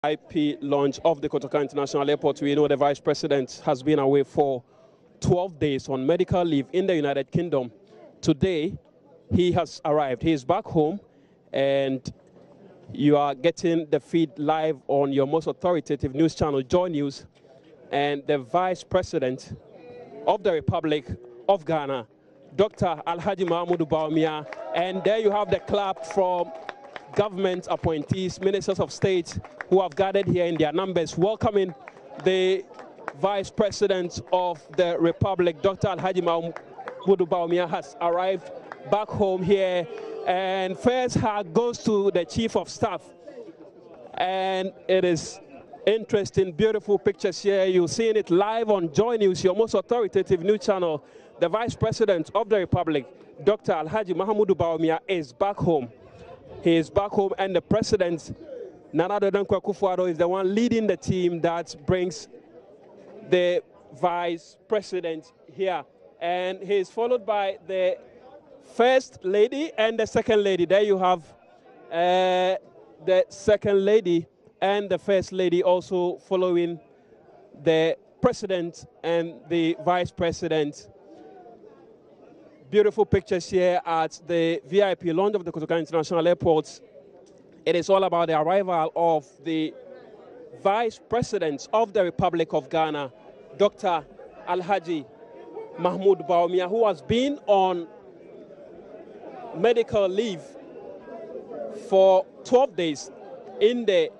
VIP launch of the Kotoka International Airport. We know the Vice President has been away for 12 days on medical leave in the United Kingdom. Today, he has arrived. He is back home, and you are getting the feed live on your most authoritative news channel, Joy News, and the Vice President of the Republic of Ghana, Dr. Alhaji Mahmoud Bawumia. And there you have the clap from government appointees, ministers of state who have gathered here in their numbers, welcoming the Vice President of the Republic, Dr. Alhaji Mahmoud Bawumia, has arrived back home here. And first hug goes to the Chief of Staff. And it is interesting, beautiful pictures here. You're seeing it live on Joy News, your most authoritative news channel. The Vice President of the Republic, Dr. Alhaji Mahmoud Bawumia, is back home. He is back home, and the President, Nana Addo Dankwa Akufo-Addo, is the one leading the team that brings the Vice President here. And he is followed by the First Lady and the Second Lady. There you have the Second Lady and the First Lady also following the President and the Vice President. Beautiful pictures here at the VIP launch of the Kotoka International Airport. It is all about the arrival of the Vice President of the Republic of Ghana, Dr. Alhaji Mahmoud Bawumia, who has been on medical leave for 12 days in the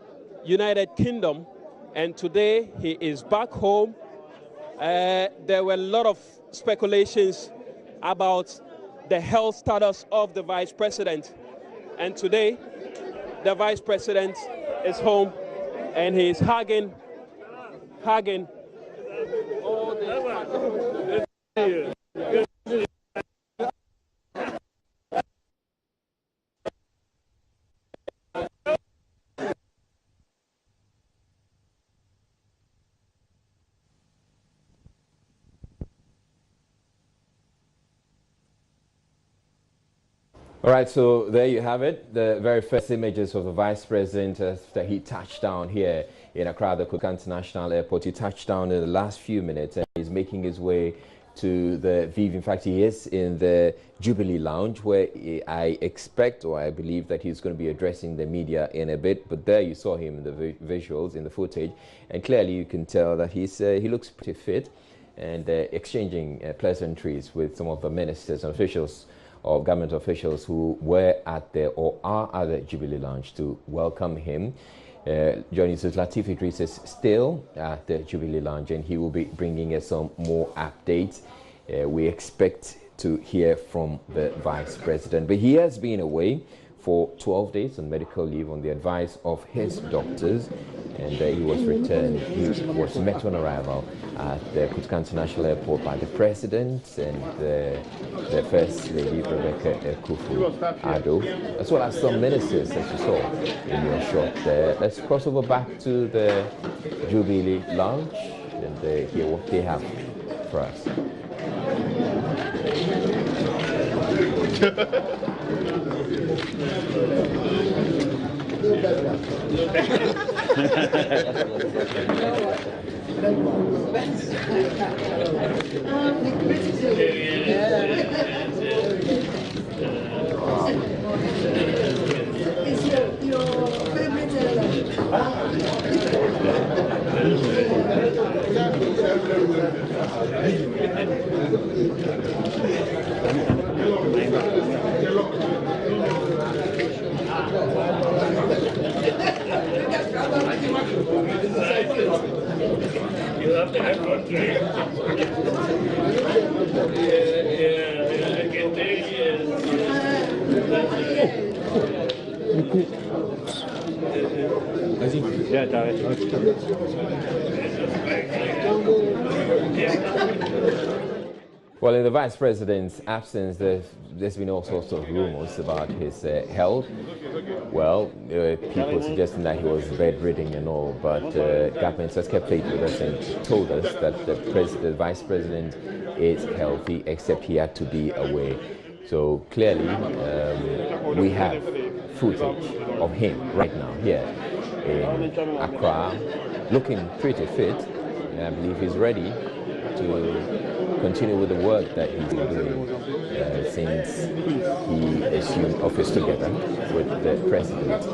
United Kingdom, and today he is back home. There were a lot of speculations about the health status of the Vice President, and today the Vice President is home and he is hugging all the All right, so there you have it, the very first images of the Vice President after he touched down here in Accra, the Kotoka International Airport. He touched down in the last few minutes and he's making his way to the VV. In fact, he is in the Jubilee Lounge, where I expect, or I believe, that he's going to be addressing the media in a bit. But there you saw him in the visuals, in the footage, and clearly you can tell that he looks pretty fit and exchanging pleasantries with some of the ministers and officials of government officials who were at the or are at the Jubilee Lounge to welcome him. Joining us, Latif Idris is still at the Jubilee Lounge, and he will be bringing us some more updates. We expect to hear from the Vice President, but he has been away for 12 days on medical leave on the advice of his doctors, and he was returned. He was met on arrival at the Kotoka International Airport by the President and the First Lady, Rebecca Akufo-Addo, as well as some ministers, as you saw in your shot there. Let's cross over back to the Jubilee Lounge and hear what they have for us. You have to have one drink. I can take Well, in the Vice President's absence, there's been all sorts of rumors about his health. Well, people suggesting that he was bedridden and all, but government has kept faith with us and told us that the Vice President is healthy, except he had to be away. So clearly, we have footage of him right now here in Accra, looking pretty fit. And I believe he's ready to continue with the work that he's been doing since he assumed office together with the president.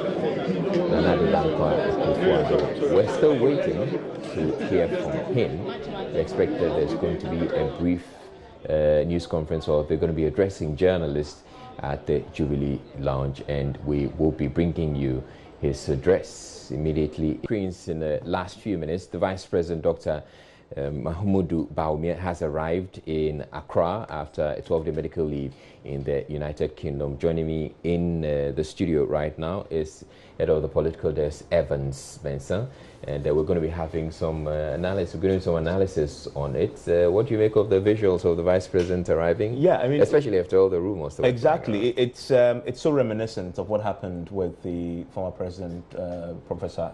We're still waiting to hear from him. We expect that there's going to be a brief news conference, or they're going to be addressing journalists at the Jubilee Lounge, and we will be bringing you his address immediately. In the last few minutes, the Vice President, Dr. Mahmoudou Bawumia, has arrived in Accra after a 12-day medical leave in the United Kingdom. Joining me in the studio right now is head of the political desk, Evans Benson, and we're going to be having some analysis. We're going to do some analysis on it. What do you make of the visuals of the Vice President arriving? Yeah, I mean, especially after all the rumors. Exactly, it's so reminiscent of what happened with the former President, Professor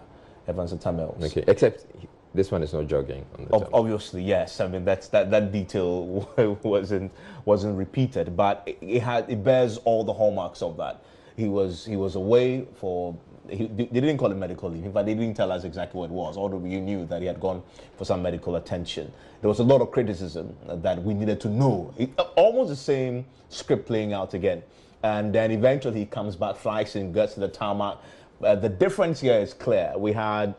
Evans Tamils. Okay, except this one is not jogging on the obviously, yes. I mean, that detail wasn't repeated, but it bears all the hallmarks of that. He was away for. They didn't call it medical leave, but they didn't tell us exactly what it was, although we knew that he had gone for some medical attention. There was a lot of criticism that we needed to know. Almost the same script playing out again. And then eventually he comes back, flies in, gets to the tarmac. The difference here is clear. We had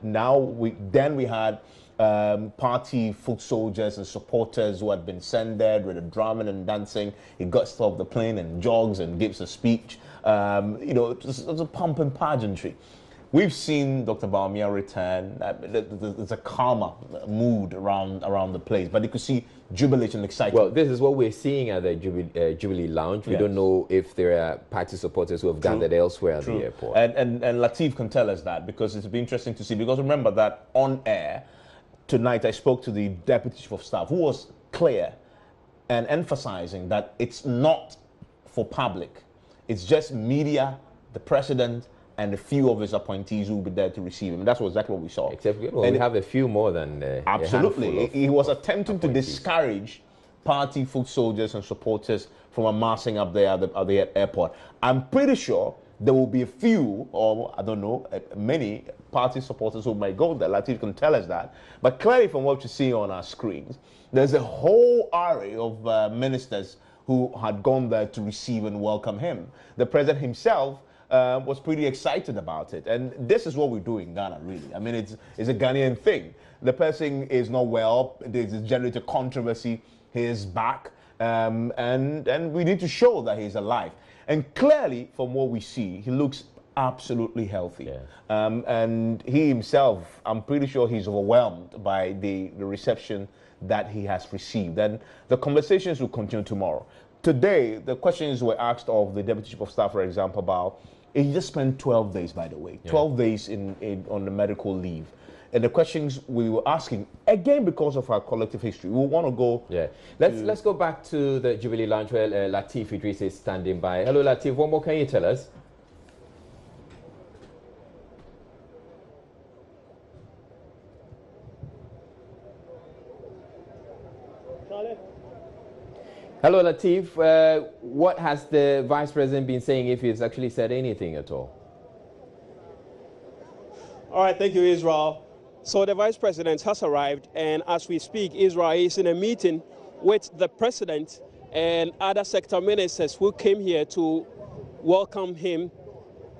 party foot soldiers and supporters who had been sent there with the drumming and dancing. He got off the plane and jogs and gives a speech. You know, it was a pomp and pageantry. We've seen Dr. Bawumia return. There's a calmer mood around the place, but you could see jubilation, excitement. Well, this is what we're seeing at the Jubilee Lounge. We don't know if there are party supporters who have gathered elsewhere at the airport. And Lateef can tell us that, because it'll be interesting to see. Because remember that on air tonight, I spoke to the Deputy Chief of Staff, who was clear and emphasizing that it's not for public. It's just media, the president, and a few of his appointees who will be there to receive him. That's exactly what we saw. Except we have a few more than absolutely. He was attempting to discourage party foot soldiers and supporters from amassing up there at the airport. I'm pretty sure there will be a few, or I don't know, many party supporters who might go there. Lateef can tell us that. But clearly, from what you see on our screens, there's a whole array of ministers who had gone there to receive and welcome him. The president himself was pretty excited about it. And this is what we do in Ghana, really. I mean, it's a Ghanaian thing. The person is not well. There's generated controversy. He is back. And we need to show that he's alive. And clearly, from what we see, he looks absolutely healthy. Yeah. And he himself, I'm pretty sure he's overwhelmed by the reception that he has received. And the conversations will continue tomorrow. Today, the questions were asked of the Deputy Chief of Staff, for example, about, he just spent 12 days, by the way, 12 days on the medical leave. And the questions we were asking, again, because of our collective history, we want to go... Yeah. Let's go back to the Jubilee Lounge where Lateef Idris is standing by. Hello, Lateef. What more can you tell us? Hello, Lateef. What has the Vice President been saying, if he's actually said anything at all? All right, thank you, Israel. So the Vice President has arrived, and as we speak, Israel is in a meeting with the President and other sector ministers who came here to welcome him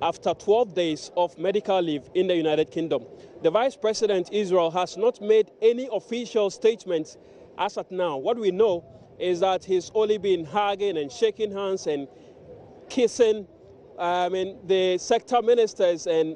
after 12 days of medical leave in the United Kingdom. The Vice President, Israel, has not made any official statements as of now. What we know is that he's only been hugging and shaking hands and kissing the sector ministers and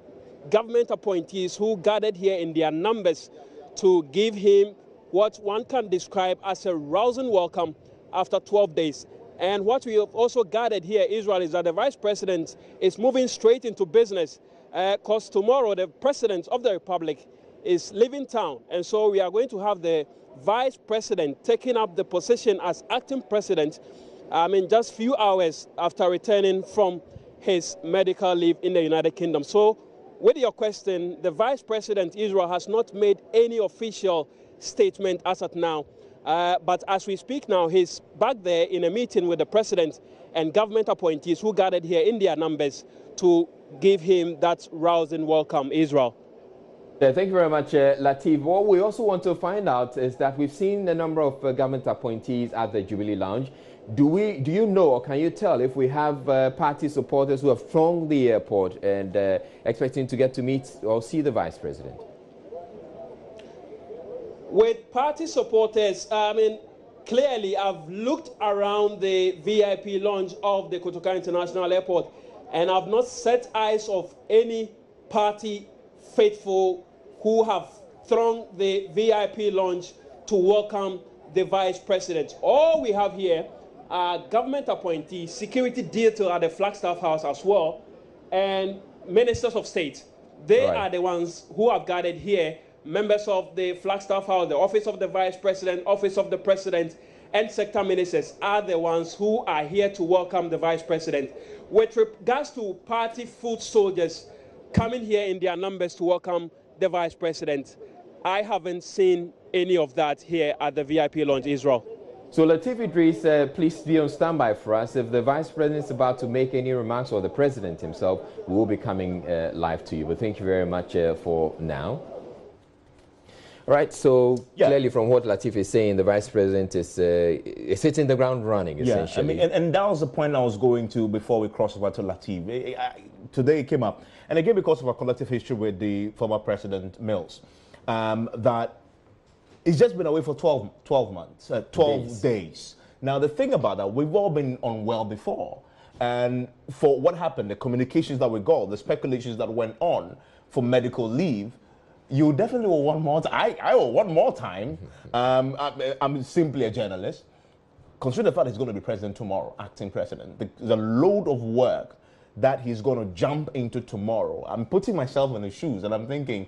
government appointees who gathered here in their numbers to give him what one can describe as a rousing welcome after 12 days. And what we have also gathered here, Israel, is that the Vice President is moving straight into business because tomorrow the President of the Republic is leaving town. And so we are going to have the Vice President taking up the position as acting President just few hours after returning from his medical leave in the United Kingdom. So with your question, the Vice President, Israel, has not made any official statement as of now. But as we speak now, he's back there in a meeting with the President and government appointees who gathered here in their numbers to give him that rousing welcome, Israel. Yeah, thank you very much, Latif. What we also want to find out is that we've seen a number of government appointees at the Jubilee Lounge. Do you know, or can you tell if we have party supporters who have thronged the airport and expecting to get to meet or see the Vice President? With party supporters, I mean, clearly I've looked around the VIP lounge of the Kotoka International Airport and I've not set eyes of any party faithful who have thronged the VIP lounge to welcome the Vice President. All we have here are government appointees, security detail at the Flagstaff House as well, and ministers of state. They are the ones who have gathered here, members of the Flagstaff House, the Office of the Vice President, Office of the President, and sector ministers are the ones who are here to welcome the Vice President. With regards to party foot soldiers coming here in their numbers to welcome the Vice President, I haven't seen any of that here at the VIP lounge, Israel. So Latif Idris, please be on standby for us. If the Vice President is about to make any remarks, or the President himself, we will be coming live to you. But thank you very much for now. All right, so clearly from what Latif is saying, the Vice President is hitting the ground running, essentially. Yeah, I mean, and that was the point I was going to before we cross over to Latif. Today it came up, and again because of our collective history with the former President Mills, that he's just been away for 12 months, 12 days. Now, the thing about that, we've all been unwell before, and for what happened, the communications that we got, the speculations that went on for medical leave, you definitely will want more time. I will want more time. I'm simply a journalist. Consider the fact he's going to be president tomorrow, acting president. There's a load of work that he's going to jump into tomorrow. I'm putting myself in his shoes and I'm thinking,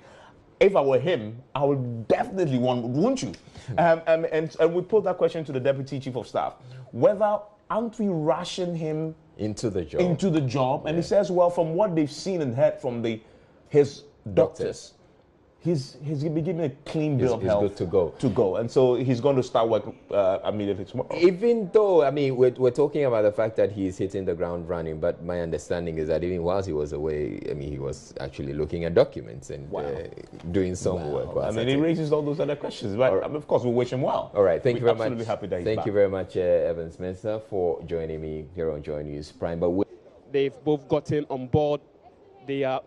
if I were him, I would definitely want, wouldn't you? And we put that question to the Deputy Chief of Staff, whether aren't we rushing him into the job? And he says, well, from what they've seen and heard from his doctors, he's been given a clean bill of health. He's good to go. And so he's going to start work immediately tomorrow. Even though, I mean, we're talking about the fact that he's hitting the ground running, but my understanding is that even whilst he was away, I mean, he was actually looking at documents and doing some work. I mean, he raises all those other questions. But of course, we wish him well. All right, thank you very much. Absolutely happy that he's Thank back. you very much, Evans Mensah, for joining me here on Joy News Prime. But they've both gotten on board the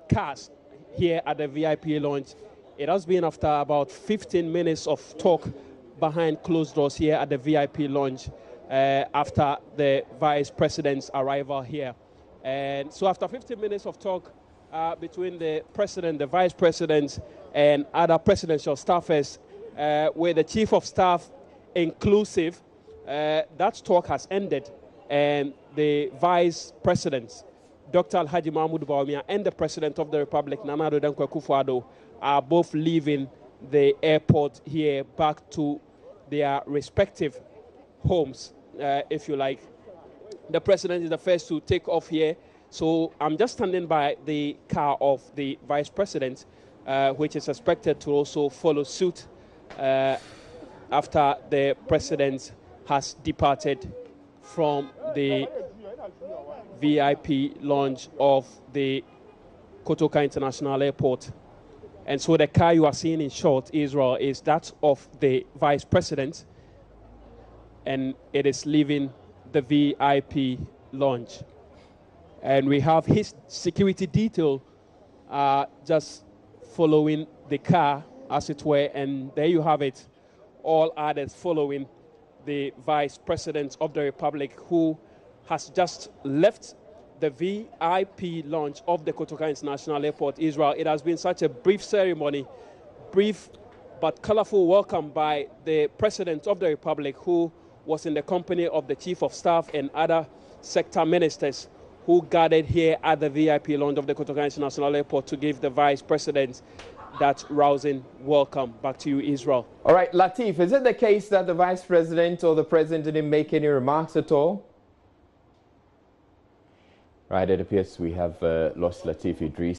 cast here at the VIP lounge. It has been after about 15 minutes of talk behind closed doors here at the VIP lounge after the Vice President's arrival here. And so after 15 minutes of talk between the President, the Vice President, and other presidential staffers, with the Chief of Staff inclusive, that talk has ended. And the Vice President, Dr. Alhaji Mahmoud Bawumia, and the President of the Republic, Nana Addo Dankwa Akufo-Addo, are both leaving the airport here back to their respective homes, if you like. The President is the first to take off here, so I'm just standing by the car of the Vice President, which is expected to also follow suit after the President has departed from the VIP lounge of the Kotoka International Airport. And so the car you are seeing in short, Israel, is that of the Vice President, and it is leaving the VIP lounge. And we have his security detail just following the car, as it were, and there you have it, all others following the Vice President of the Republic, who has just left the VIP launch of the Kotoka International Airport, Israel. It has been such a brief ceremony, brief but colorful welcome by the President of the Republic, who was in the company of the Chief of Staff and other sector ministers who gathered here at the VIP launch of the Kotoka International Airport to give the Vice President that rousing welcome. Back to you, Israel. All right, Latif, is it the case that the Vice President or the President didn't make any remarks at all? Right, it appears we have lost Latif Idris.